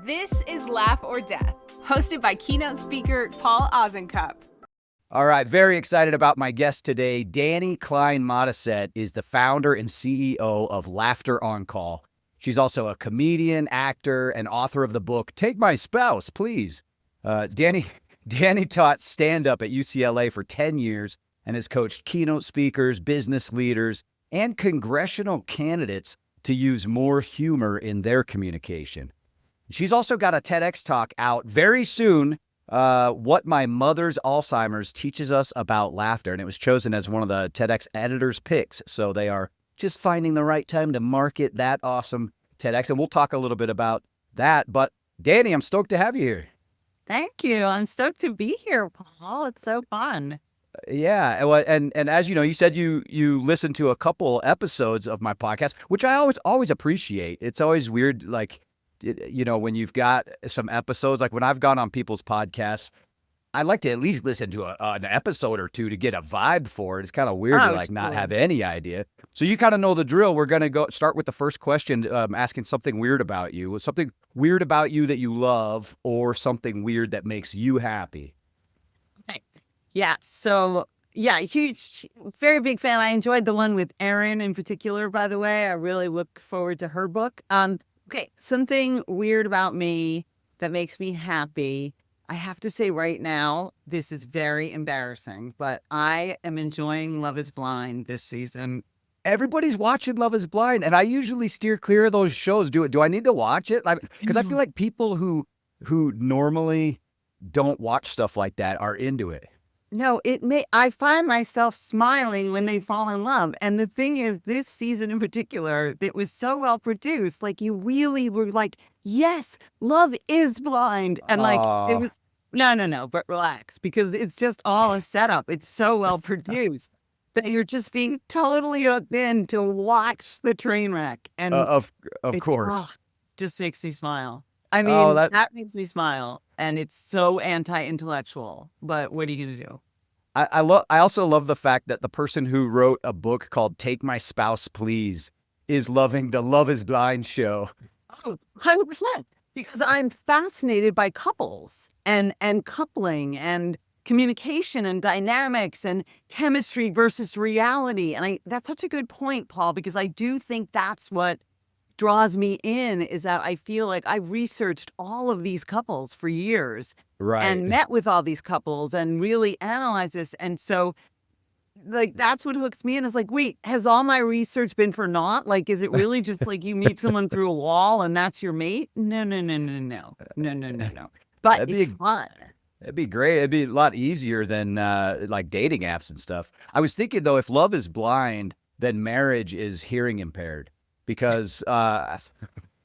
This is Laugh or Death, hosted by keynote speaker Paul Ozenkup. All right, very excited about my guest today. Dani Klein Modisett is the founder and CEO of Laughter on Call. She's also a comedian, actor, and author of the book, Take My Spouse, Please. Dani taught stand-up at UCLA for 10 years and has coached keynote speakers, business leaders, and congressional candidates to use more humor in their communication. She's also got a TEDx talk out very soon, What My Mother's Alzheimer's Teaches Us About Laughter, and it was chosen as one of the TEDx editors' picks. So they are just finding the right time to market that awesome TEDx, and we'll talk a little bit about that. But Dani, I'm stoked to have you here. Thank you. I'm stoked to be here, Paul. It's so fun. Yeah, well, and as you know, you said you listened to a couple episodes of my podcast, which I always appreciate. It's always weird, like, you know, when you've got some episodes, like when I've gone on people's podcasts, I like to at least listen to an episode or two to get a vibe for it. It's kind of weird to not have any idea. So you kind of know the drill. We're going to go start with the first question, asking something weird about you, something weird about you that you love, or something weird that makes you happy. Okay. Yeah. So, yeah, huge, very big fan. I enjoyed the one with Erin in particular, by the way. I really look forward to her book. Okay, something weird about me that makes me happy. I have to say right now, this is very embarrassing, but I am enjoying Love is Blind this season. Everybody's watching Love is Blind, and I usually steer clear of those shows. Do I need to watch it? Because I feel like people who normally don't watch stuff like that are into it. No, I find myself smiling when they fall in love. And the thing is, this season in particular, it was so well produced. Like, you really were like, yes, love is blind. And like, it was, no, but relax, because it's just all a setup. It's so well produced that you're just being totally hooked in to watch the train wreck. And of course. Just makes me smile. I mean, that makes me smile, and it's so anti-intellectual, but what are you going to do? I also love the fact that the person who wrote a book called Take My Spouse, Please is loving the Love is Blind show. Oh, 100%, because I'm fascinated by couples and coupling and communication and dynamics and chemistry versus reality. And that's such a good point, Paul, because I do think that's what draws me in, is that I feel like I've researched all of these couples for years, right, and met with all these couples and really analyzed this. And so, like, that's what hooks me in. Is like, wait, has all my research been for naught? Like, is it really just like you meet someone through a wall and that's your mate? No. But it's fun. It'd be great. It'd be a lot easier than like dating apps and stuff. I was thinking, though, if love is blind, then marriage is hearing impaired. Because for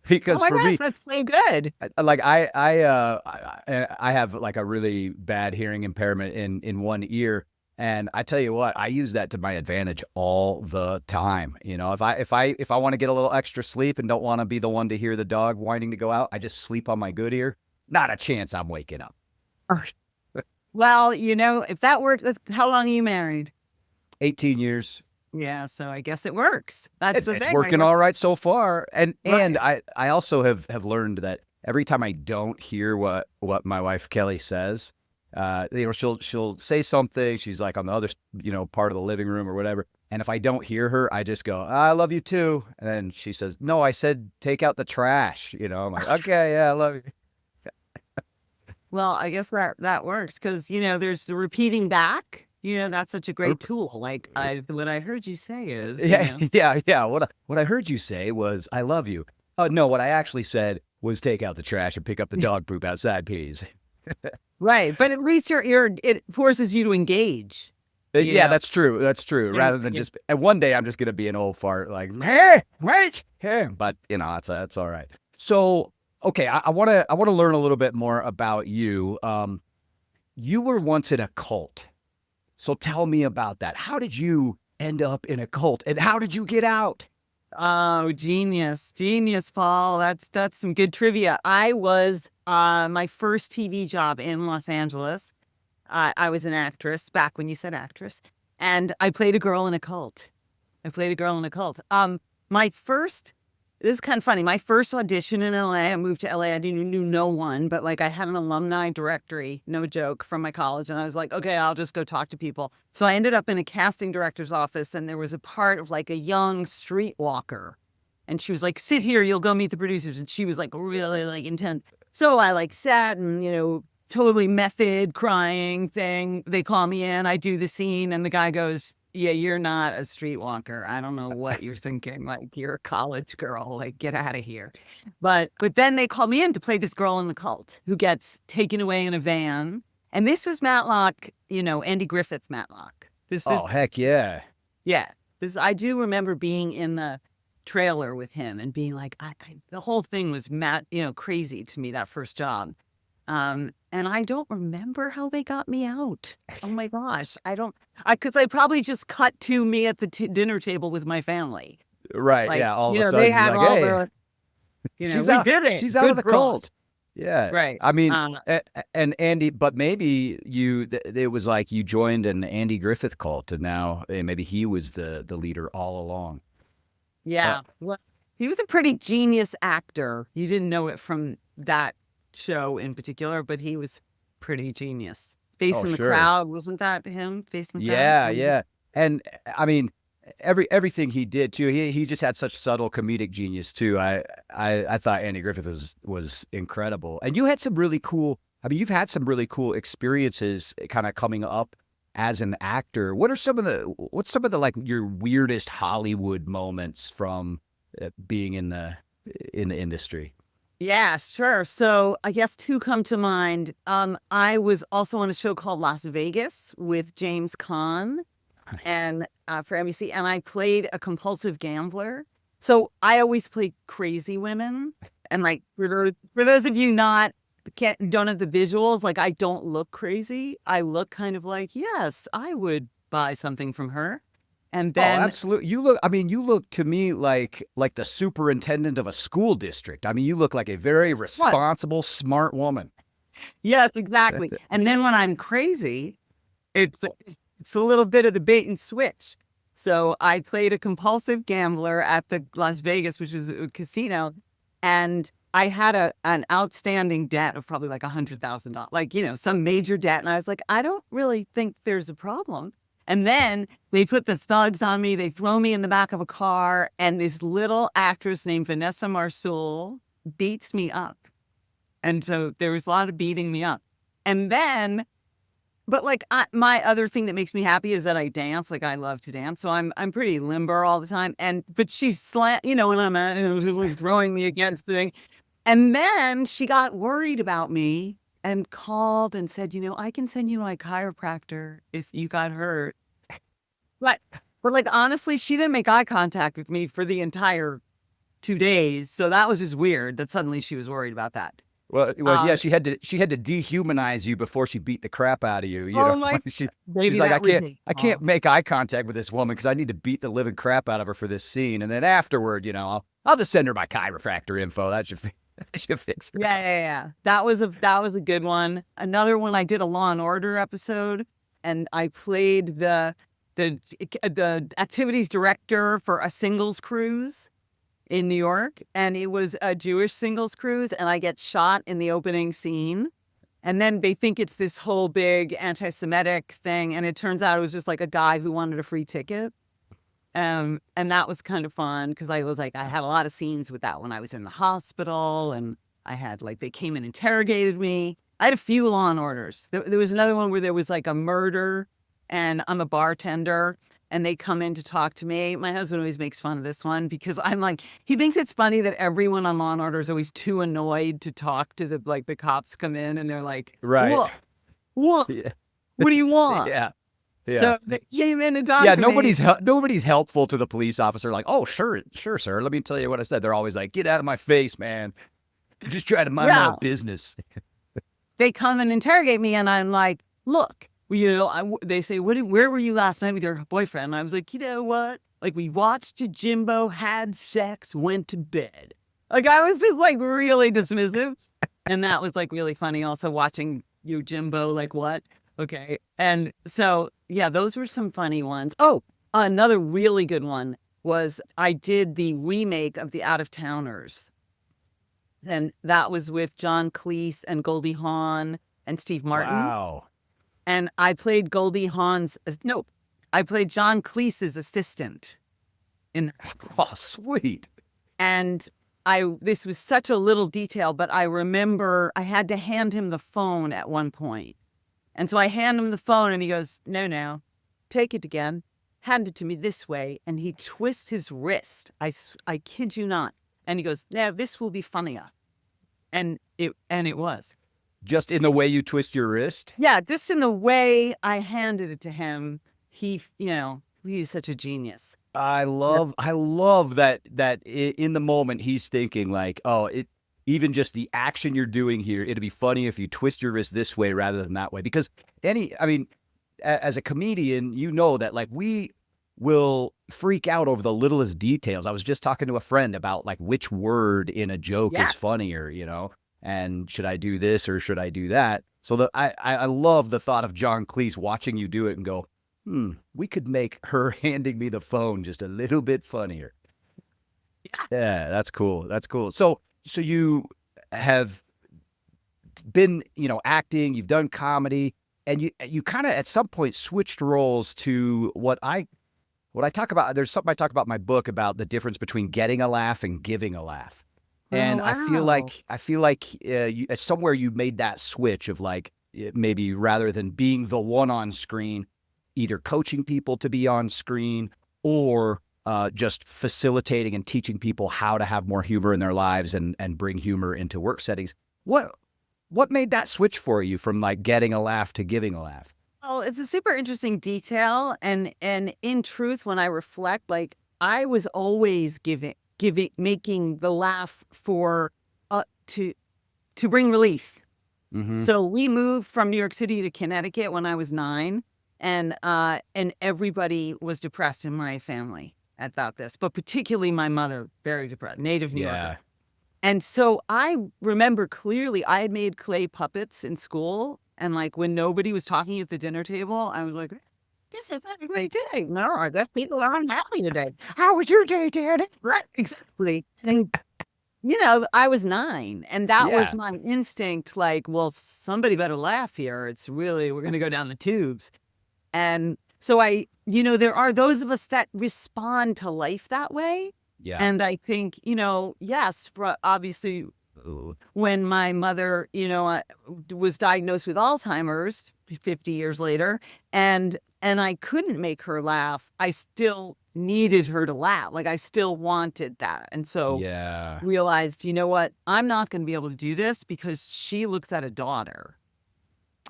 me, that's so good. Like I have like a really bad hearing impairment in one ear, and I tell you what, I use that to my advantage all the time. You know, if I want to get a little extra sleep and don't want to be the one to hear the dog whining to go out, I just sleep on my good ear. Not a chance I'm waking up. Well, you know, if that works, how long are you married? 18 years. Yeah, so I guess it works. That's the thing. It's working all right so far. And I also have learned that every time I don't hear what my wife Kelly says, you know, she'll say something. She's like on the other, you know, part of the living room or whatever. And if I don't hear her, I just go, I love you too. And then she says, no, I said take out the trash. You know, I'm like, okay, yeah, I love you. Well, I guess that works, because, you know, there's the repeating back. You know, that's such a great tool. Like, what I heard you say is, yeah. What I heard you say was, I love you. Oh, no, what I actually said was take out the trash and pick up the dog poop outside, please. Right. But at least it forces you to engage. Yeah, that's true. That's true. Rather than just, and one day I'm just going to be an old fart like, hey, wait, hey. But, you know, that's all right. So, okay, I want to learn a little bit more about you. You were once in a cult. So tell me about that. How did you end up in a cult, and how did you get out? Oh, genius, Paul. That's some good trivia. I was my first TV job in Los Angeles. I was an actress back when you said actress, and I played a girl in a cult. My first this is kind of funny. My first audition in LA, I moved to LA. I didn't knew no one, but like I had an alumni directory, no joke, from my college. And I was like, okay, I'll just go talk to people. So I ended up in a casting director's office, and there was a part of like a young streetwalker. And she was like, sit here, you'll go meet the producers. And she was like really like intense. So I like sat and, totally method crying thing. They call me in, I do the scene, and the guy goes, yeah, you're not a streetwalker. I don't know what you're thinking. Like, you're a college girl. Like, get out of here. But then they called me in to play this girl in the cult who gets taken away in a van. And this was Matlock, Andy Griffith Matlock. Oh, heck yeah. Yeah. I do remember being in the trailer with him and being like, the whole thing was crazy to me, that first job. And I don't remember how they got me out. Oh my gosh. Because I probably just cut to me at the dinner table with my family. Right. Like, yeah. All of a sudden, they had like, all hey, she's out, did it. She's out Good of the girls. cult. Yeah. Right. I mean, and Andy, but maybe it was like you joined an Andy Griffith cult, and now maybe he was the leader all along. Yeah. Well, he was a pretty genius actor. You didn't know it from that show in particular, but he was pretty genius. Face in the Crowd, wasn't that him? Face in the Crowd? Yeah. And I mean, everything he did too. He just had such subtle comedic genius too. I thought Andy Griffith was incredible. And you had some really cool. I mean, you've had some really cool experiences kind of coming up as an actor. What's some of the like your weirdest Hollywood moments from being in the industry? Yeah, sure. So I guess two come to mind. I was also on a show called Las Vegas with James Caan and for NBC, and I played a compulsive gambler. So I always play crazy women. And like for those of you don't have the visuals, like I don't look crazy. I look kind of like, yes, I would buy something from her. And then, absolutely. You look to me like the superintendent of a school district. I mean, you look like a very responsible, smart woman. Yes, exactly. And then when I'm crazy, it's a little bit of the bait and switch. So I played a compulsive gambler at the Las Vegas, which was a casino, and I had an outstanding debt of probably like $100,000, like, some major debt. And I was like, I don't really think there's a problem. And then they put the thugs on me. They throw me in the back of a car, and this little actress named Vanessa Marsul beats me up. And so there was a lot of beating me up. And then, but like my other thing that makes me happy is that I dance. Like I love to dance, so I'm pretty limber all the time. But she's when I'm at, she was like throwing me against the thing. And then she got worried about me and called and said, I can send you my chiropractor if you got hurt. But like, honestly, she didn't make eye contact with me for the entire 2 days. So that was just weird that suddenly she was worried about that. Well, yeah, she had to dehumanize you before she beat the crap out of you. She's like, I can't make eye contact with this woman because I need to beat the living crap out of her for this scene. And then afterward, I'll just send her my chiropractor info. That should fix her. Yeah. That was a good one. Another one, I did a Law and Order episode, and I played the activities director for a singles cruise in New York, and it was a Jewish singles cruise, and I get shot in the opening scene. And then they think it's this whole big anti-Semitic thing, and it turns out it was just like a guy who wanted a free ticket. And that was kind of fun because I had a lot of scenes with that when I was in the hospital, and I had they came and interrogated me. I had a few Law and Orders. There was another one where there was like a murder, and I'm a bartender, and they come in to talk to me. My husband always makes fun of this one because I'm like, he thinks it's funny that everyone on Law and Order is always too annoyed to talk to the cops come in, and they're like, right. What do you want? Yeah. So they came in and talked to me. Nobody's helpful to the police officer. Like, oh, sure, sir. Let me tell you what I said. They're always like, get out of my face, man. Just try to mind my own business. They come and interrogate me, and I'm like, look, they say, where were you last night with your boyfriend? And I was like, you know what? Like, we watched Jimbo, had sex, went to bed. Like, I was just really dismissive. And that was really funny. Also watching you, Jimbo, like what? Okay. And so, yeah, those were some funny ones. Oh, another really good one. was I did the remake of The Out of Towners. And that was with John Cleese and Goldie Hawn and Steve Martin. Wow. And I played I played John Cleese's assistant. Oh, sweet. And this was such a little detail, but I remember I had to hand him the phone at one point. And so I hand him the phone and he goes, no, take it again. Hand it to me this way. And he twists his wrist. I kid you not. And he goes, now this will be funnier. And it was. Just in the way you twist your wrist? Yeah, just in the way I handed it to him. He's such a genius. I love that in the moment he's thinking like, oh, even just the action you're doing here, it'd be funny if you twist your wrist this way rather than that way. Because as a comedian, you know that like we will freak out over the littlest details. I was just talking to a friend about like which word in a joke is funnier, and should I do this or should I do that? So I love the thought of John Cleese watching you do it and go, we could make her handing me the phone just a little bit funnier. Yeah, that's cool. That's cool. So you have been, acting, you've done comedy, and you kind of at some point switched roles to what I talk about. There's something I talk about in my book about the difference between getting a laugh and giving a laugh. And wow. I feel like somewhere you made that switch of like maybe rather than being the one on screen, either coaching people to be on screen or just facilitating and teaching people how to have more humor in their lives and bring humor into work settings. What made that switch for you from like getting a laugh to giving a laugh? Oh, it's a super interesting detail. And in truth, when I reflect, like I was always making the laugh for to bring relief. Mm-hmm. So we moved from New York City to Connecticut when I was 9. And everybody was depressed in my family about this, but particularly my mother, very depressed, native New Yorker. And so I remember clearly I had made clay puppets in school. And like when nobody was talking at the dinner table, I was like, this is a great day. No, I guess people are unhappy today. How was your day, Daddy? Right, exactly. And, I was 9 and that was my instinct. Like, well, somebody better laugh here. We're going to go down the tubes. And so there are those of us that respond to life that way. Yeah. And I think, yes, obviously, when my mother, was diagnosed with Alzheimer's 50 years later, and I couldn't make her laugh, I still needed her to laugh. Like I still wanted that. And so realized, you know what, I'm not going to be able to do this because she looks at a daughter.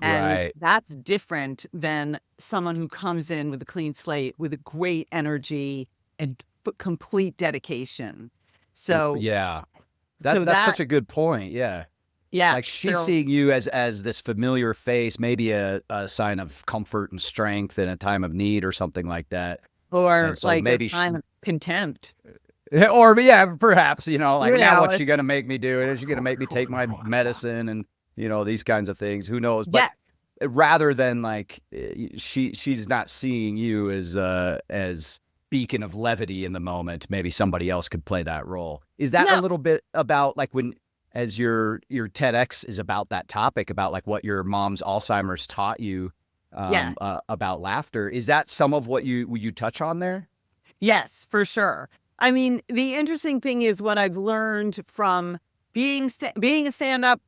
And that's different than someone who comes in with a clean slate, with a great energy and complete dedication. So that's such a good point. Yeah. Like she's seeing you as this familiar face, maybe a sign of comfort and strength in a time of need or something like that. Or so like maybe a time of contempt. Or perhaps, now what's she going to make me do? Is she going to make me take my medicine and these kinds of things? Who knows? But rather than like she's not seeing you as beacon of levity in the moment, maybe somebody else could play that role. Is that a little bit about like as your TEDx is about that topic, about like what your mom's Alzheimer's taught you about laughter? Is that some of what you touch on there? Yes, for sure. I mean, the interesting thing is what I've learned from being a stand-up,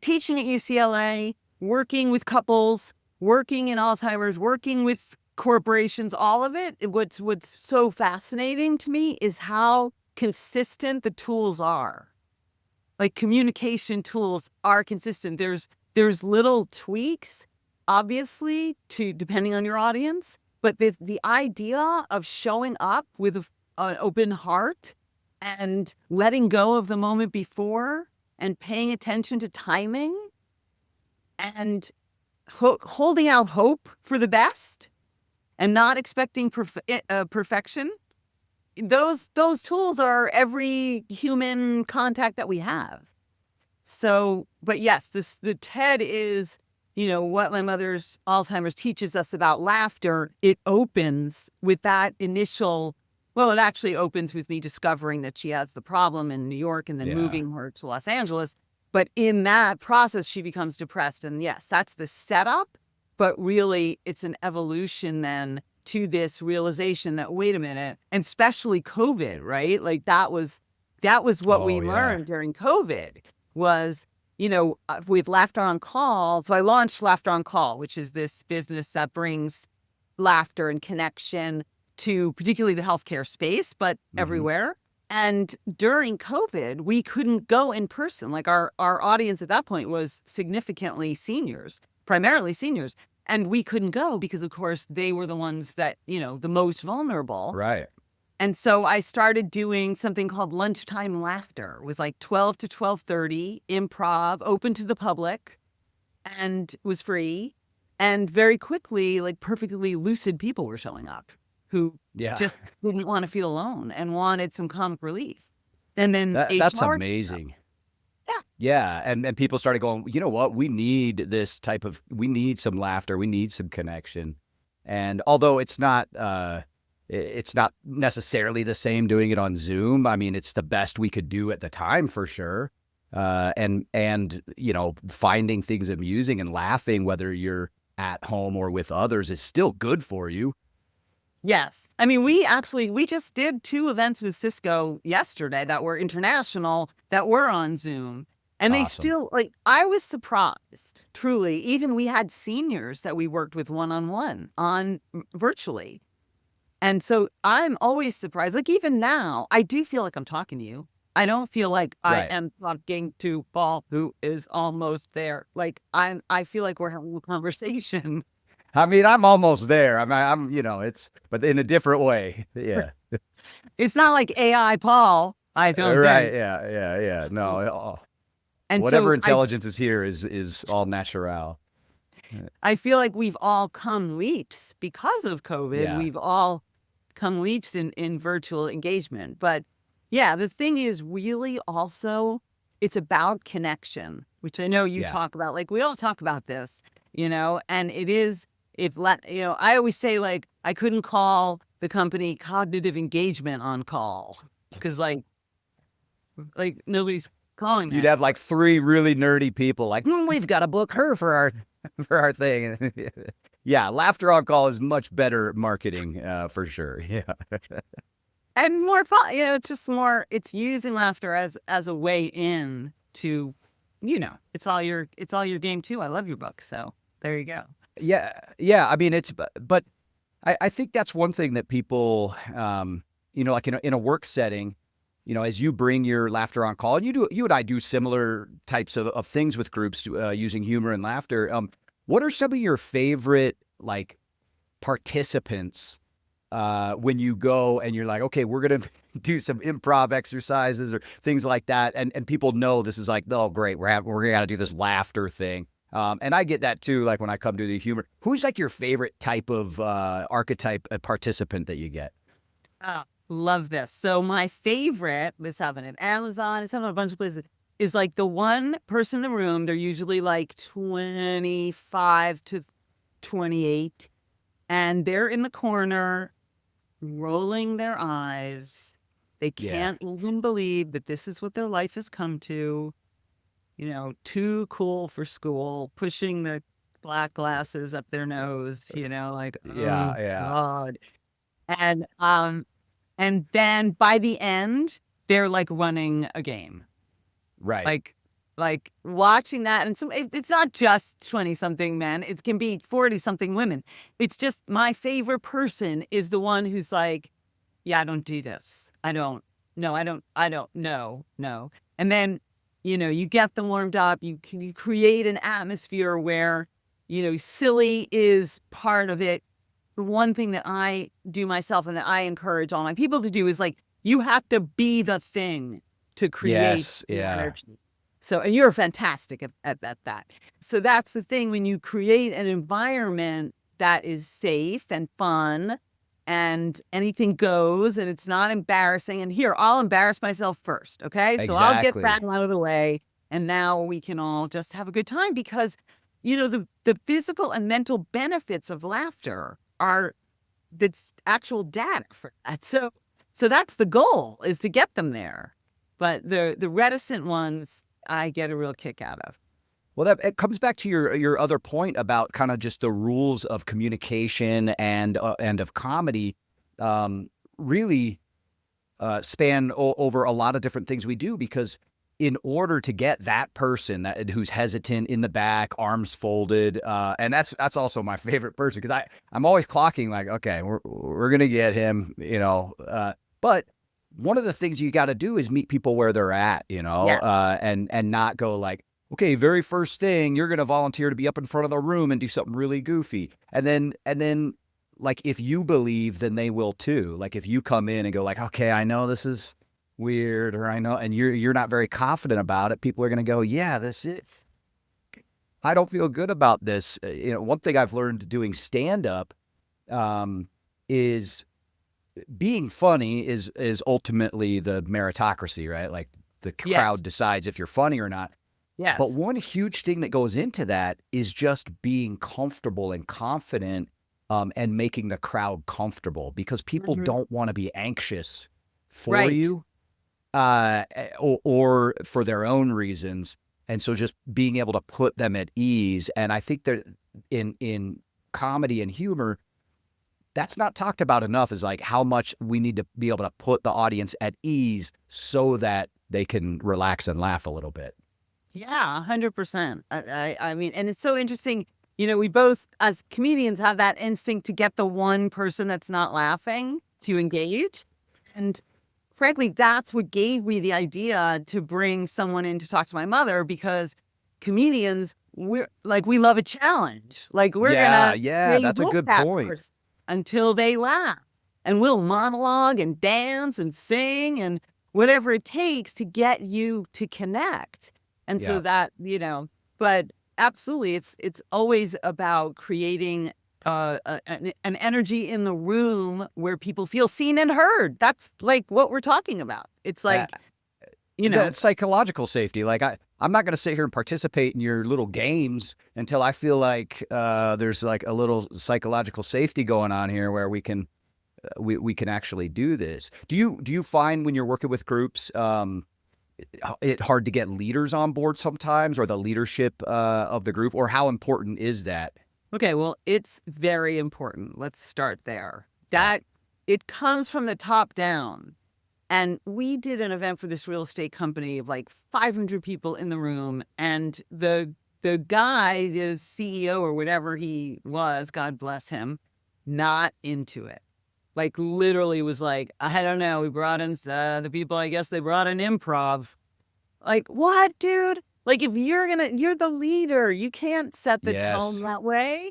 teaching at UCLA, working with couples, working in Alzheimer's, working with corporations, all of it. What's so fascinating to me is how consistent the tools are. Like communication tools are consistent. There's little tweaks, obviously, depending on your audience, but the idea of showing up with an open heart and letting go of the moment before and paying attention to timing and holding out hope for the best and not expecting perfection. Those tools are every human contact that we have. So, but yes, the TED is, what my mother's Alzheimer's teaches us about laughter. It opens with that initial, Well, it actually opens with me discovering that she has the problem in New York and then Yeah. moving her to Los Angeles. But in that process, she becomes depressed. And yes, that's the setup. But really, it's an evolution then to this realization that, wait a minute, and especially COVID, right? Like that was what we Oh, yeah. learned during COVID was, with Laughter on Call. So I launched Laughter on Call, which is this business that brings laughter and connection to particularly the healthcare space, but everywhere. And during COVID, we couldn't go in person. Like our audience at that point was significantly seniors, primarily seniors. And we couldn't go because, of course, they were the ones that, the most vulnerable. Right. And so I started doing something called Lunchtime Laughter. It was like 12 to 12:30, improv, open to the public, and was free. And very quickly, like perfectly lucid people were showing up who Yeah. just didn't want to feel alone and wanted some comic relief. And then That's HR amazing. Yeah. Yeah. And people started going, you know what? We need we need some laughter. We need some connection. And although it's not necessarily the same doing it on Zoom. I mean, it's the best we could do at the time for sure. And finding things amusing and laughing, whether you're at home or with others, is still good for you. Yes. I mean, we just did 2 events with Cisco yesterday that were international that were on Zoom. And they Awesome. still, I was surprised, truly. Even we had seniors that we worked with one-on-one on virtually. And so I'm always surprised. Like even now, I do feel like I'm talking to you. I don't feel like I Right. am talking to Paul, who is almost there. Like I feel like we're having a conversation. I mean, I'm almost there. But in a different way. Yeah. It's not like AI Paul, I don't Right. think. Yeah. No. And Whatever so intelligence is here is all natural. I feel like we've all come leaps because of COVID. Yeah. We've all come leaps in virtual engagement. But yeah, the thing is really also it's about connection, which I know you Yeah. talk about. Like we all talk about this, and it is I always say like I couldn't call the company Cognitive Engagement on Call because like nobody's calling You'd that. have like 3 really nerdy people like, we've got to book her for our thing. Yeah, Laughter on Call is much better marketing for sure. Yeah. And more fun, it's just more, it's using laughter as a way in to, it's all your game too. I love your book. So there you go. Yeah. I mean, but I think that's one thing that people, like in a work setting, as you bring your Laughter on Call, and you and I do similar types of things with groups using humor and laughter. What are some of your favorite participants when you go and you're like, okay, we're going to do some improv exercises or things like that. And people know this is like, oh, great. We're going to do this laughter thing. And I get that too. Like when I come to the humor, who's like your favorite type of archetype participant that you get? Oh, love this. So my favorite, this happened at Amazon, it's happened at a bunch of places, is like the one person in the room. They're usually like 25 to 28. And they're in the corner rolling their eyes. They can't even believe that this is what their life has come to. Too cool for school, pushing the black glasses up their nose, like, Yeah. God. And then by the end, they're like running a game. Right. Like watching that. And so it's not just 20-something men. It can be 40-something women. It's just my favorite person is the one who's like, yeah, I don't do this. I don't. No. And then, you get them warmed up. You create an atmosphere where, silly is part of it. The one thing that I do myself and that I encourage all my people to do is like, you have to be the thing to create the energy. So, and you're fantastic at that. So that's the thing when you create an environment that is safe and fun and anything goes and it's not embarrassing. And here, I'll embarrass myself first. Okay. So I'll get that out of the way. And now we can all just have a good time because, the physical and mental benefits of laughter are that's actual data for that. So So that's the goal, is to get them there. But the reticent ones, I get a real kick out of. Well, it comes back to your other point about kind of just the rules of communication and of comedy, really span over a lot of different things we do, because in order to get that person who's hesitant in the back, arms folded, and that's also my favorite person, because I'm always clocking like, okay, we're gonna get him, but one of the things you got to do is meet people where they're at, Yes. and not go like, okay, very first thing, you're gonna volunteer to be up in front of the room and do something really goofy, and then like, if you believe, then they will too. Like, if you come in and go like, okay, I know this is weird, or I know, and you're not very confident about it, people are going to go, yeah, I don't feel good about this. One thing I've learned doing stand-up is being funny is ultimately the meritocracy, right? Like, the crowd decides if you're funny or not. Yes. But one huge thing that goes into that is just being comfortable and confident, and making the crowd comfortable, because people don't want to be anxious for you, or for their own reasons. And so just being able to put them at ease. And I think that in comedy and humor, that's not talked about enough, is like how much we need to be able to put the audience at ease so that they can relax and laugh a little bit. Yeah, 100%. I mean, and it's so interesting. We both, as comedians, have that instinct to get the one person that's not laughing to engage. And frankly, that's what gave me the idea to bring someone in to talk to my mother, because comedians, we love a challenge. Like, we're that's a good point. person until they laugh. And we'll monologue and dance and sing and whatever it takes to get you to connect. And so that, but absolutely, it's always about creating an energy in the room where people feel seen and heard. That's like what we're talking about. It's like, That's psychological safety. Like, I'm not going to sit here and participate in your little games until I feel like there's like a little psychological safety going on here where we can actually do this. Do you find when you're working with groups, it hard to get leaders on board sometimes, or the leadership of the group, or how important is that? Okay, well, it's very important. Let's start there. That it comes from the top down. And we did an event for this real estate company of like 500 people in the room, and the guy, the CEO or whatever he was, God bless him, not into it. Like, literally was like, I don't know, we brought in the people, I guess they brought in improv. Like, what, dude? Like, if you're the leader, you can't set the tone that way.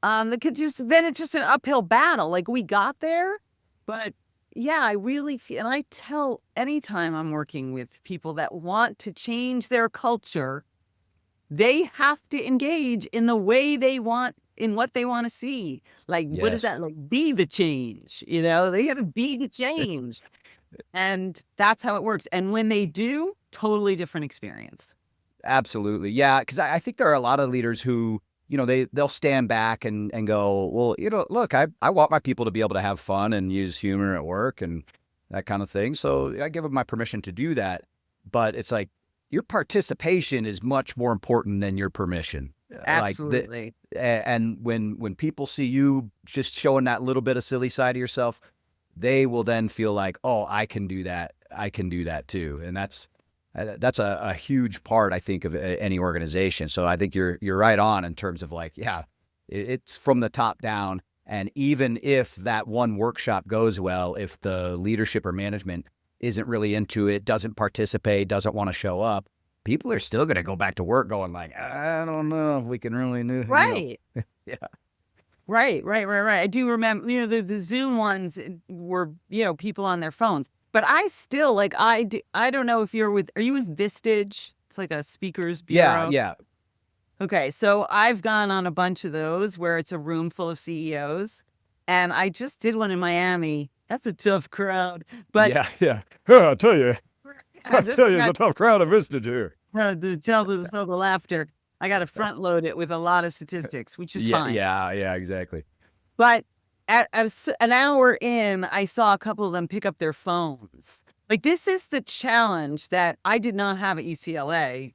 Then it's just an uphill battle. Like, we got there, but yeah, I really feel, and I tell anytime I'm working with people that want to change their culture, they have to engage in the way they want, in what they want to see. Like, what is that? Like, be the change, they got to be the change. And that's how it works. And when they do, totally different experience. Absolutely. Yeah. Because I think there are a lot of leaders who, they'll stand back and go, well, look, I want my people to be able to have fun and use humor at work and that kind of thing. So I give them my permission to do that. But it's like, your participation is much more important than your permission. Absolutely. And when people see you just showing that little bit of silly side of yourself, they will then feel like, oh, I can do that. I can do that too. And that's a huge part, I think, of any organization. So I think you're right on in terms of like, it's from the top down. And even if that one workshop goes well, if the leadership or management isn't really into it, doesn't participate, doesn't want to show up, people are still going to go back to work going like, I don't know if we can really do. Right. Yeah. Right. I do remember, the Zoom ones were, people on their phones. But I still, like, I don't know if are you with Vistage? It's like a speakers bureau. Yeah. Okay, so I've gone on a bunch of those where it's a room full of CEOs. And I just did one in Miami. That's a tough crowd. But yeah. I'll tell you. It's a tough crowd of Vistage here. To tell the laughter. I got to front load it with a lot of statistics, which is fine. Yeah, exactly. But an hour in, I saw a couple of them pick up their phones. Like, this is the challenge that I did not have at UCLA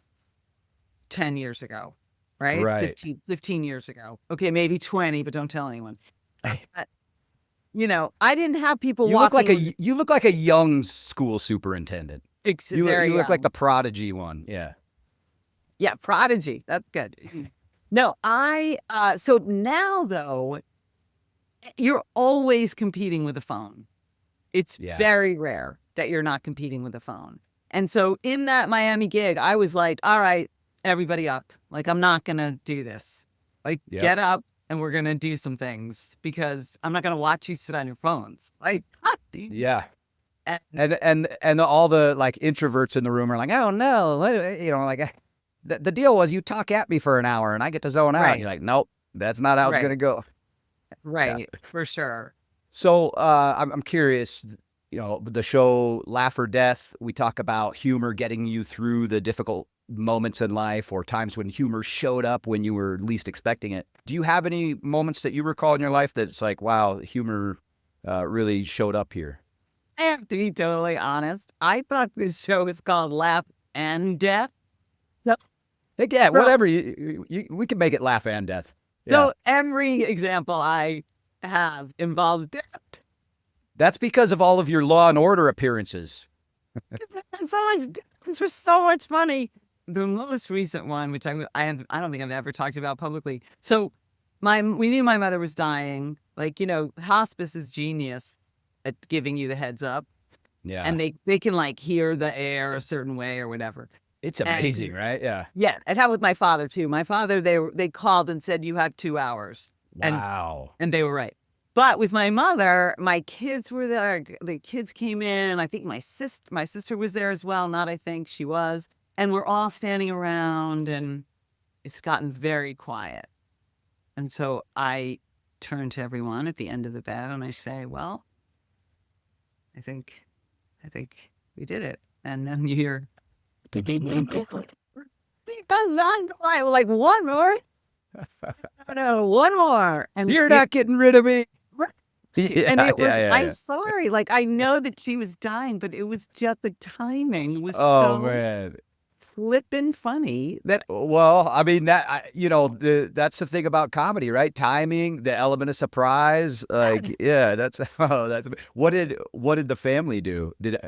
10 years ago, right? Right. 15 years ago. Okay, maybe 20, but don't tell anyone. I didn't have people You look like walking. you look like a young school superintendent. Very You look like young. the prodigy one. Yeah. Yeah, prodigy. That's good. No, so now though, you're always competing with a phone. It's Yeah. very rare that you're not competing with a phone. And so in that Miami gig, I was like, all right, everybody up. Like, I'm not going to do this. Like, Yep. get up and we're going to do some things because I'm not going to watch you sit on your phones. Like, Yeah. and And all the like introverts in the room are like, oh no, like the deal was you talk at me for an hour and I get to zone out. Right. And you're like, nope, that's not how it's Right. gonna go. right, for sure. So I'm curious. The show Laugh or Death, we talk about humor getting you through the difficult moments in life or times when humor showed up when you were least expecting it. Do you have any moments that you recall in your life that's like, wow, humor really showed up here? I have to be totally honest. I thought this show was called Laugh and Death. Heck yeah, Bro. whatever. We can make it Laugh and Death. Yeah. So every example I have involves death. That's because of all of your Law and Order appearances. This was so much funny. The most recent one, which I don't think I've ever talked about publicly. So we knew my mother was dying. Like, hospice is genius at giving you the heads up. Yeah. And they can like hear the air a certain way or whatever. It's amazing, right? Yeah. Yeah. It happened with my father too. My father, they called and said, you have 2 hours. Wow. And they were right. But with my mother, my kids were there. The kids came in. I think my sister was there as well. Not I think, she was. And we're all standing around and it's gotten very quiet. And so I turn to everyone at the end of the bed and I say, well, I think we did it. And then you hear, like, one more. No, one more. And You're not getting rid of me. And it was, I'm sorry. Like, I know that she was dying, but it was just the timing was Oh so man. flippin' funny that Well, I mean that's the thing about comedy, right? Timing, the element of surprise. Like, yeah, that's what did the family do? they're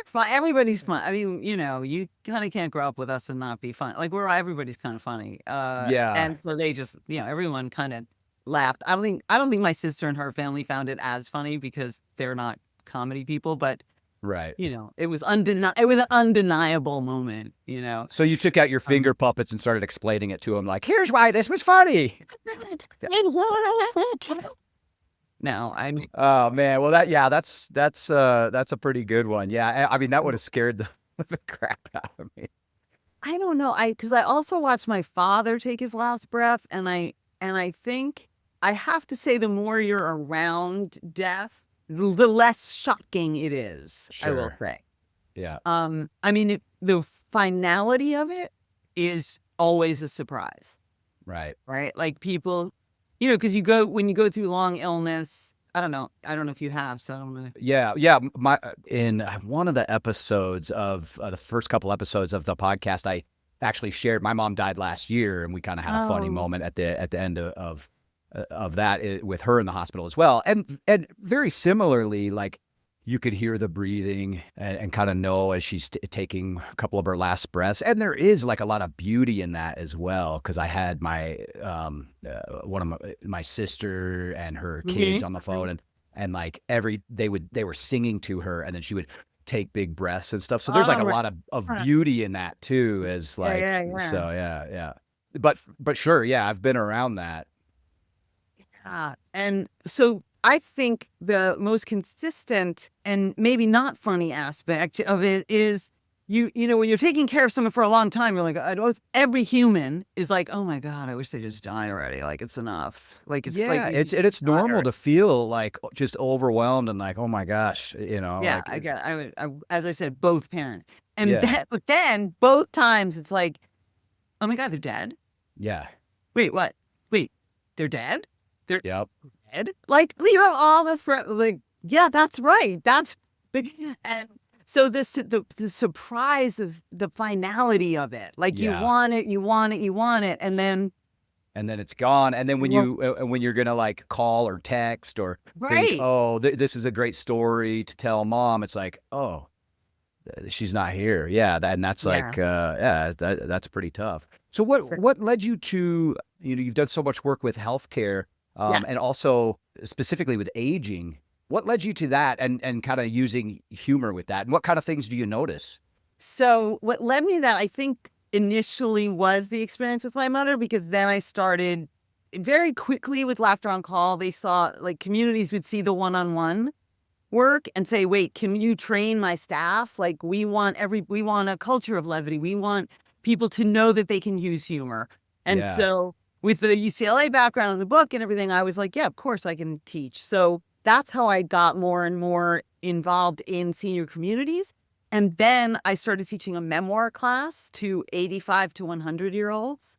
fun. Everybody's fun. I mean, you kind of can't grow up with us and not be fun. Like, everybody's kind of funny. Yeah. And so they just, everyone kind of laughed. I don't think my sister and her family found it as funny because they're not comedy people, but Right. it was an undeniable moment, So you took out your finger puppets and started explaining it to them, like, here's why this was funny. No, I mean, Oh man, well that's a pretty good one. Yeah, I mean that would have scared the crap out of me. I don't know. Because I also watched my father take his last breath, and I think I have to say, the more you're around death, the less shocking it is. I will Sure. say. Yeah. I mean, the finality of it is always a surprise, Right. right? Like, people, because when you go through long illness. I don't know if you have, so I don't know. Yeah. In one of the episodes of the first couple episodes of the podcast, I actually shared my mom died last year, and we kind of had a funny moment at the end of that with her in the hospital as well, and very similarly, like you could hear the breathing and kind of know as she's taking a couple of her last breaths, and there is like a lot of beauty in that as well, because I had my one of my sister and her kids on the phone, and like they were singing to her, and then she would take big breaths and stuff. So there's like a lot of beauty in that too, as like so yeah. But sure, yeah, I've been around that. And so I think the most consistent and maybe not funny aspect of it is when you're taking care of someone for a long time, you're like, every human is like, oh my God, I wish they just die already. Like, it's enough. Like, it's like, it's normal to feel like just overwhelmed and like, oh my gosh, Yeah, like, I as I said, both parents. And Yeah. but then both times it's like, oh my God, they're dead. yeah. Wait, what? Wait, they're dead? Yep. dead. Like, you know, all this, like, yeah, that's right. And so the surprise of the finality of it, like you Yeah. want it, you want it, you want it. And then, And then it's gone. And then when well, when you're gonna like call or text or think, right. oh, this is a great story to tell mom, it's like, oh, she's not here. Yeah, and that's Yeah. like, yeah, that's pretty tough. So For- what led you to, you've done so much work with healthcare, Yeah. and also specifically with aging. What led you to that, and kind of using humor with that? And what kind of things do you notice? So what led me to that, I think initially was the experience with my mother, because then I started very quickly with Laughter on Call. They saw, like, communities would see the one-on-one work and say, wait, can you train my staff? Like, we want a culture of levity. We want people to know that they can use humor. And Yeah. so with the UCLA background in the book and everything, I was like, yeah, of course I can teach. So that's how I got more and more involved in senior communities. And then I started teaching a memoir class to 85 to 100-year-olds.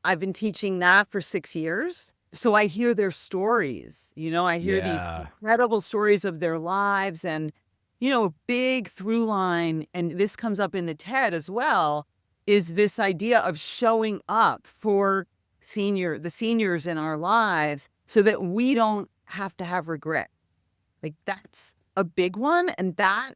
I've been teaching that for 6 years. So I hear their stories, you know, I hear these Yeah. incredible stories of their lives. And, you know, a big through line, and this comes up in the TED as well, is this idea of showing up for the seniors in our lives so that we don't have to have regret. Like, that's a big one. And that,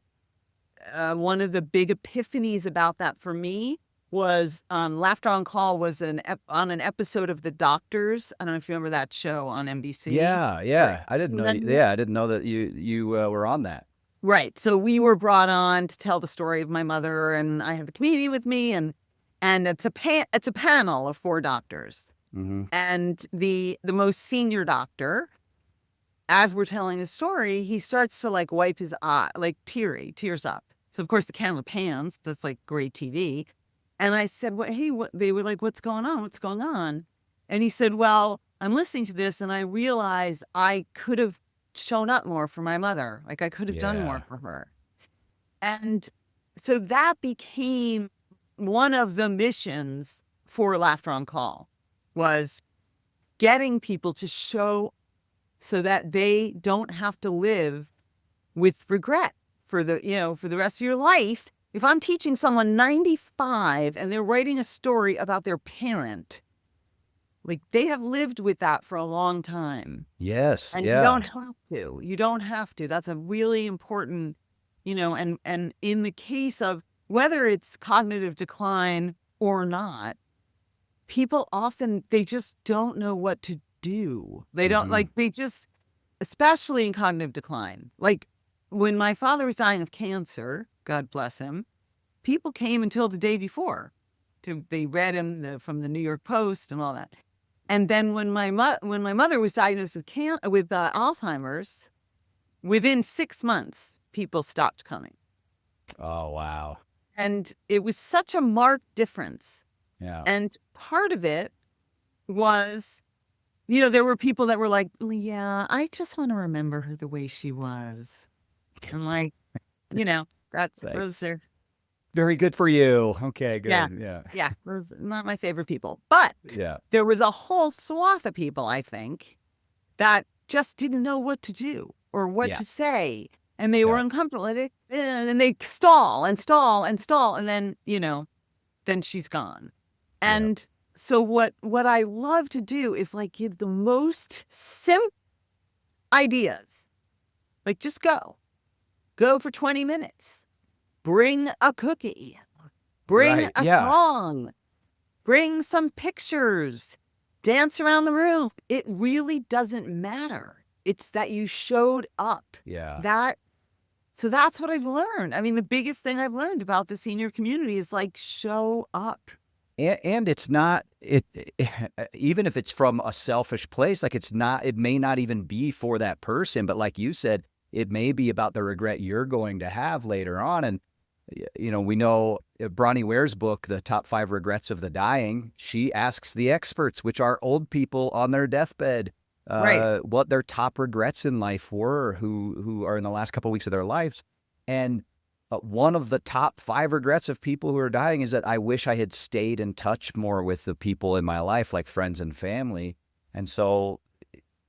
one of the big epiphanies about that for me was, Laughter on Call was on an episode of The Doctors. I don't know if you remember that show on NBC. Yeah, Right. yeah. I didn't know. Yeah, I didn't know that you were on that. Right. So we were brought on to tell the story of my mother, and I have a comedian with me, and it's a panel of 4 doctors. Mm-hmm. And the most senior doctor, as we're telling the story, he starts to, like, wipe his eye, like, tears up. So of course the camera pans. That's like great TV. And I said, "What? Hey, what?" They were like, "What's going on? What's going on?" And he said, "Well, I'm listening to this, and I realize I could have shown up more for my mother. Like, I could have done more Yeah. for her." And so that became one of the missions for Laughter on Call, was getting people to show so that they don't have to live with regret for the rest of your life. If I'm teaching someone 95 and they're writing a story about their parent, like, they have lived with that for a long time. Yes. And you Yeah. don't have to. You don't have to. That's a really important, and in the case of whether it's cognitive decline or not, people often, they just don't know what to do. They don't, Mm-hmm. like, especially in cognitive decline. Like, when my father was dying of cancer, God bless him, people came until the day before. They read him from the New York Post and all that. And then when my mother was diagnosed with Alzheimer's, within 6 months, people stopped coming. Oh wow. And it was such a marked difference. Yeah. And part of it was, there were people that were like, "Yeah, I just want to remember her the way she was." I'm like, Like, those are, very good for you. Okay. yeah, Good. Yeah. yeah, those are not my favorite people. But Yeah. there was a whole swath of people, I think, that just didn't know what to do or what Yeah. to say. And they were Yeah. uncomfortable. And they stall and stall and stall. And then, then she's gone. Yeah. And so what I love to do is, like, give the most simple ideas. Like, just go for 20 minutes, bring a cookie, bring Right. a Yeah. song, bring some pictures, dance around the room. It really doesn't matter. It's that you showed up. Yeah. So that's what I've learned. I mean, the biggest thing I've learned about the senior community is, like, show up. And it's not even if it's from a selfish place, like it may not even be for that person, but like you said, it may be about the regret you're going to have later on. And we know Bronnie Ware's book, The Top 5 Regrets of the Dying, she asks the experts, which are old people on their deathbed, Right. what their top regrets in life were, who are in the last couple of weeks of their lives. And one of the top 5 regrets of people who are dying is that I wish I had stayed in touch more with the people in my life, like friends and family. And so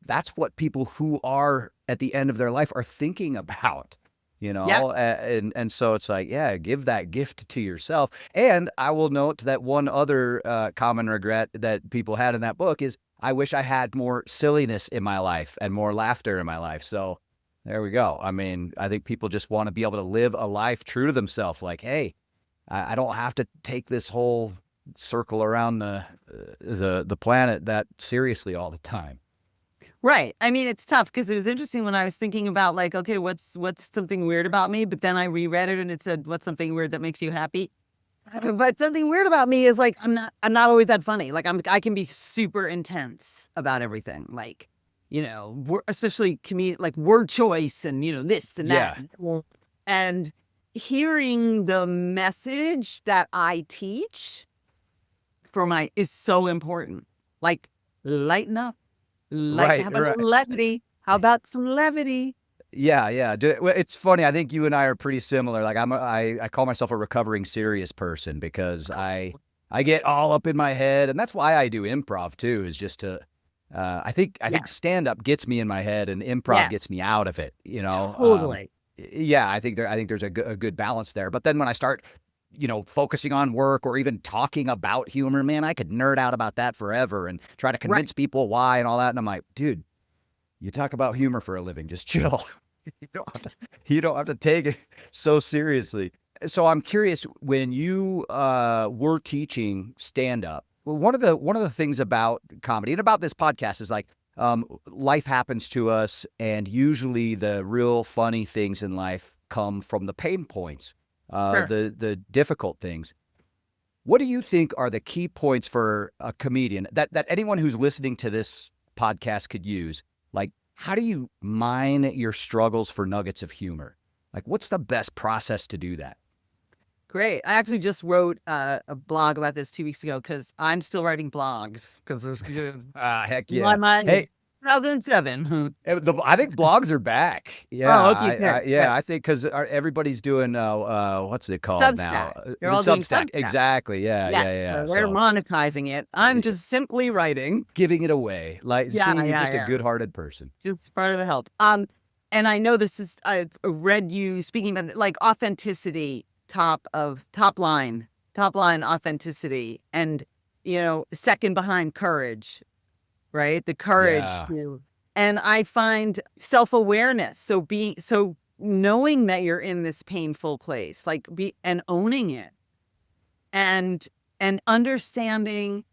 that's what people who are at the end of their life are thinking about, Yeah. and so it's like, yeah, give that gift to yourself. And I will note that one other common regret that people had in that book is, I wish I had more silliness in my life and more laughter in my life. So there we go. I mean, I think people just want to be able to live a life true to themselves. Like, hey, I don't have to take this whole circle around the planet that seriously all the time. Right. I mean, it's tough because it was interesting when I was thinking about like, okay, what's something weird about me? But then I reread it and it said, what's something weird that makes you happy? But something weird about me is like, I'm not always that funny. Like I can be super intense about everything. Like, especially like word choice and, this and that. Yeah. And hearing the message that I teach is so important. Like, lighten up. Like, how about levity? How about some levity? Yeah, yeah. Well, it's funny. I think you and I are pretty similar. Like I call myself a recovering serious person because I get all up in my head, and that's why I do improv too. Is just to, I think stand up gets me in my head, and improv gets me out of it. Totally. Yeah, I think there's a good balance there. But then when I start, focusing on work or even talking about humor, man, I could nerd out about that forever and try to convince people why and all that. And I'm like, dude, you talk about humor for a living. Just chill. You don't have to take it so seriously. So I'm curious, when you were teaching stand up, well, one of the things about comedy and about this podcast is like, life happens to us, and usually the real funny things in life come from the pain points, the difficult things. What do you think are the key points for a comedian that anyone who's listening to this podcast could use? Like, how do you mine your struggles for nuggets of humor? Like, what's the best process to do that? Great. I actually just wrote a blog about this 2 weeks ago because I'm still writing blogs because there's Heck yeah. my mind. Hey, 2007. I think blogs are back. Yeah. Oh, okay. I think because everybody's doing, what's it called Substack. now? They're all doing Substack. Substack. Exactly. Yeah. So they're monetizing it. I'm just simply writing. Giving it away. Like, seeing you're just a good-hearted person. It's part of the help. And I know this is, I've read you speaking about like authenticity, top line authenticity, and, second behind courage. Right? The courage to, and I find self-awareness. So knowing that you're in this painful place, like and owning it, and understanding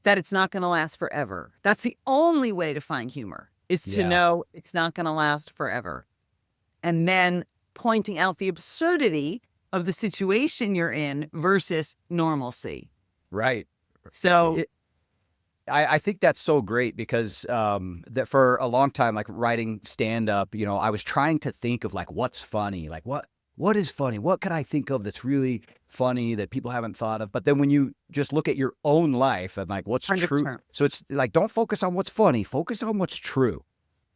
that it's not going to last forever. That's the only way to find humor, is to know it's not going to last forever. And then pointing out the absurdity of the situation you're in versus normalcy. Right. So I think that's so great because that for a long time, like writing stand up, I was trying to think of like, what's funny? Like what is funny? What could I think of that's really funny that people haven't thought of? But then when you just look at your own life and like what's 100%. true. So it's like, don't focus on what's funny, focus on what's true.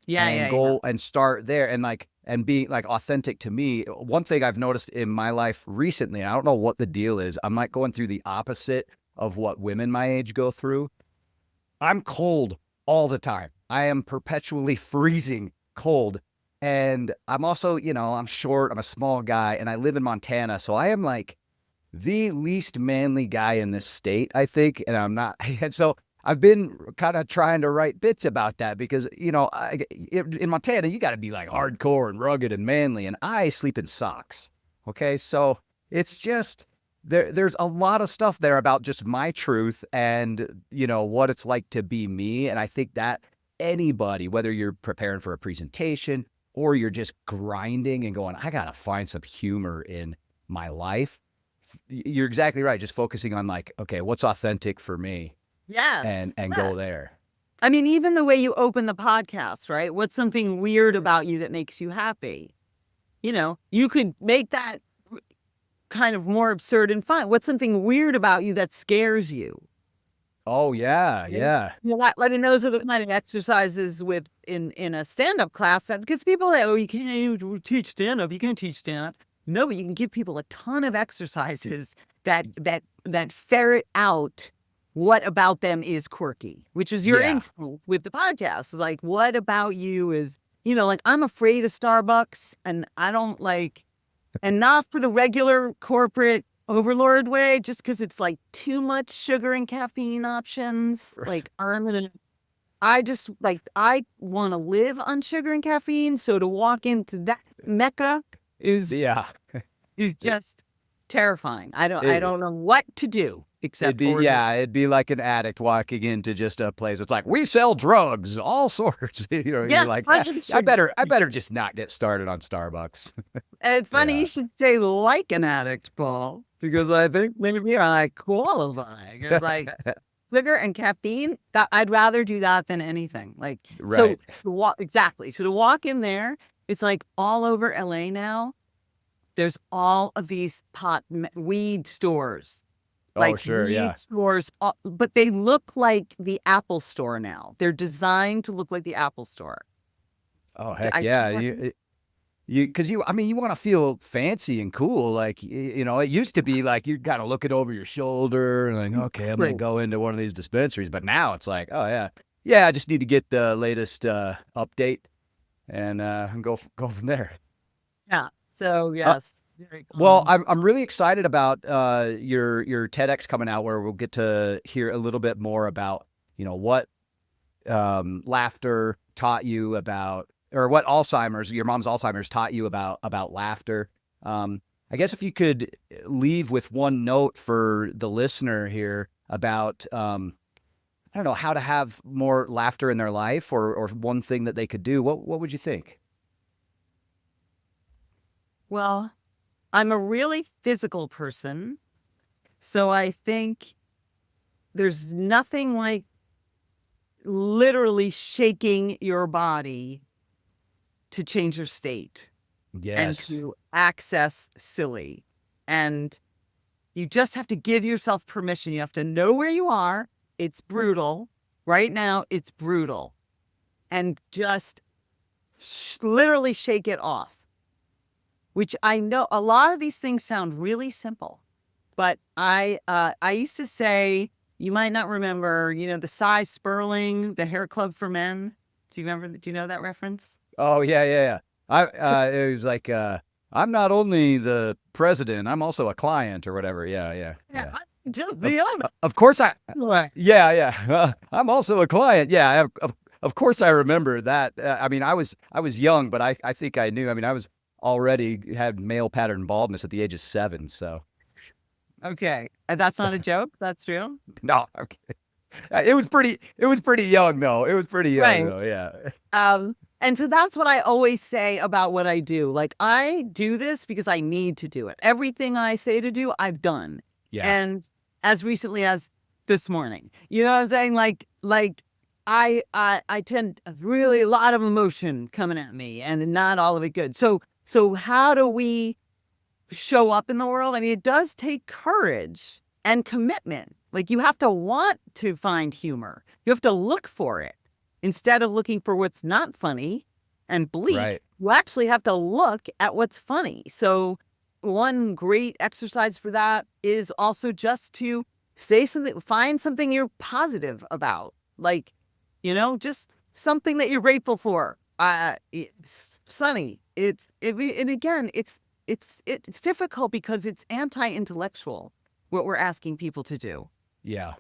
And go and start there and be like authentic to me. One thing I've noticed in my life recently, I don't know what the deal is. I'm like going through the opposite of what women my age go through. I'm cold all the time. I am perpetually freezing cold. And I'm also, I'm short, I'm a small guy, and I live in Montana. So I am like the least manly guy in this state, I think. And I'm not. And so I've been kind of trying to write bits about that because, in Montana, you got to be like hardcore and rugged and manly. And I sleep in socks. Okay. So it's just, there's a lot of stuff there about just my truth and, what it's like to be me. And I think that anybody, whether you're preparing for a presentation or you're just grinding and going, I got to find some humor in my life. You're exactly right. Just focusing on like, okay, what's authentic for me? Yes. And go there. I mean, even the way you open the podcast, right? What's something weird about you that makes you happy? You could make that kind of more absurd and fun. What's something weird about you that scares you? Oh, yeah. I mean, those are the kind of exercises in a stand-up class because people say, oh, you can't teach stand-up. You can't teach stand-up. No, but you can give people a ton of exercises that ferret out what about them is quirky, which is your Yeah. instinct with the podcast. Like, what about you is, like I'm afraid of Starbucks and I don't like, and not for the regular corporate overlord way, just because it's like too much sugar and caffeine options. Like, I just like, I want to live on sugar and caffeine. So to walk into that mecca is Yeah. just terrifying. I It- don't know what to do except it'd be like an addict walking into just a place. It's like, we sell drugs, all sorts. You're Yes, like, fucking I better just not get started on Starbucks. And it's funny Yeah. you should say like an addict, Paul, because I think maybe I qualify. It's like sugar and caffeine, that I'd rather do that than anything. Like, so Right. exactly. So to walk in there, it's like all over LA now. There's all of these weed stores. Oh, Like sure. weed Yeah. stores, but they look like the Apple store now. They're designed to look like the Apple store. Oh, heck I yeah. can't- Because you want to feel fancy and cool. Like, it used to be like you got to look it over your shoulder and like, okay, I'm going to Right. go into one of these dispensaries. But now it's like, oh, yeah. Yeah, I just need to get the latest update and go from there. Yeah. So yes. Very Well, common. I'm really excited about your TEDx coming out, where we'll get to hear a little bit more about what laughter taught you about, or what your mom's Alzheimer's taught you about laughter. I guess if you could leave with one note for the listener here about I don't know, how to have more laughter in their life, or one thing that they could do, what would you think? Well, I'm a really physical person. So I think there's nothing like literally shaking your body to change your state and Yes. to access silly. And you just have to give yourself permission. You have to know where you are. It's brutal. Right now, it's brutal. And just literally shake it off. Which I know a lot of these things sound really simple, but I used to say, you might not remember, the Cy Sperling, the hair club for men. Do you remember? Do you know that reference? Oh, yeah. It was like, I'm not only the president, I'm also a client or whatever. Yeah. Just the other. Of course Right. yeah. I'm also a client. Yeah. Of course I remember that. I mean, I was young, but I think I knew. I mean, I was already had male pattern baldness at the age of 7. So Okay. And that's not a joke. That's real. no, okay. It was pretty young though. It was pretty young Right. though. Yeah. And so that's what I always say about what I do. Like, I do this because I need to do it. Everything I say to do, I've done. Yeah. And as recently as this morning, you know what I'm saying? Like I tend really a lot of emotion coming at me and not all of it good. So how do we show up in the world? I mean, it does take courage and commitment. Like, you have to want to find humor. You have to look for it instead of looking for what's not funny and bleak. Right. You actually have to look at what's funny. So one great exercise for that is also just to say something, find something you're positive about. Like, just something that you're grateful for. It's sunny. And again, it's difficult because it's anti-intellectual what we're asking people to do. Yeah.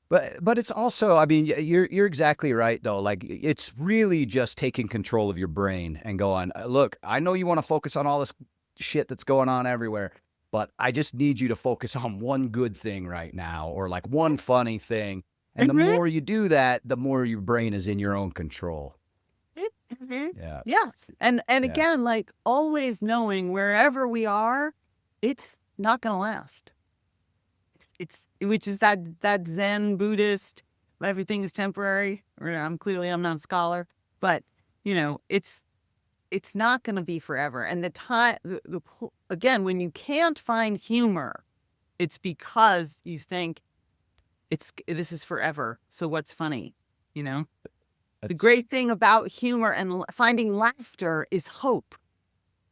But it's also, I mean, you're exactly right though. Like, it's really just taking control of your brain and going, look, I know you want to focus on all this shit that's going on everywhere, but I just need you to focus on one good thing right now, or like one funny thing. And the more you do that, the more your brain is in your own control. Yeah. Yes. And again, like, always knowing wherever we are, it's not going to last. Which is that Zen Buddhist, everything is temporary. Or I'm not a scholar, but it's not going to be forever. And the time, again, when you can't find humor, it's because you think this is forever. So what's funny? The great thing about humor and finding laughter is hope.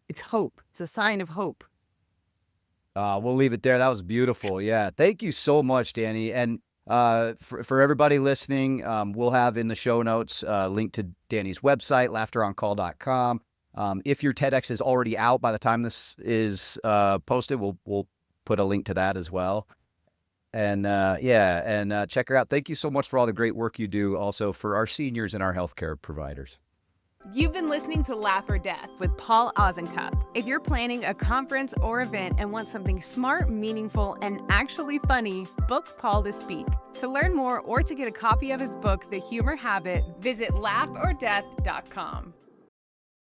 It's hope. It's a sign of hope. We'll leave it there. That was beautiful. Yeah. Thank you so much, Dani. And For everybody listening, we'll have in the show notes a link to Dani's website, laughteroncall.com. If your TEDx is already out by the time this is posted, we'll put a link to that as well. And check her out. Thank you so much for all the great work you do also for our seniors and our healthcare providers. You've been listening to Laugh or Death with Paul Ozenkup. If you're planning a conference or event and want something smart, meaningful, and actually funny, book Paul to speak. To learn more or to get a copy of his book, The Humor Habit, visit laughordeath.com.